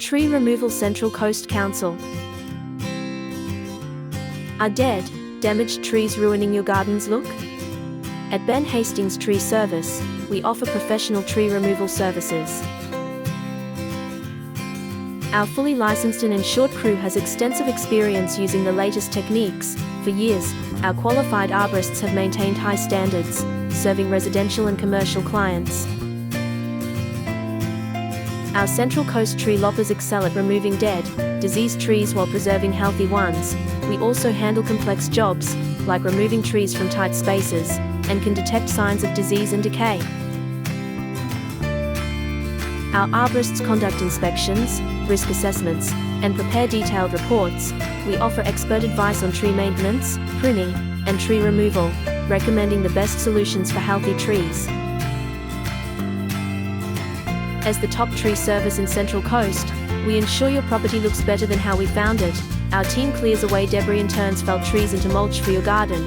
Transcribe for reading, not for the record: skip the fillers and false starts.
Tree Removal Central Coast Council. Are dead, damaged trees ruining your garden's look? At Ben Hastings Tree Service, we offer professional tree removal services. Our fully licensed and insured crew has extensive experience using the latest techniques. For years, our qualified arborists have maintained high standards, serving residential and commercial clients. Our Central Coast tree loppers excel at removing dead, diseased trees while preserving healthy ones. We also handle complex jobs, like removing trees from tight spaces, and can detect signs of disease and decay. Our arborists conduct inspections, risk assessments, and prepare detailed reports. We offer expert advice on tree maintenance, pruning, and tree removal, recommending the best solutions for healthy trees. As the top tree service in Central Coast, we ensure your property looks better than how we found it. Our team clears away debris and turns felled trees into mulch for your garden.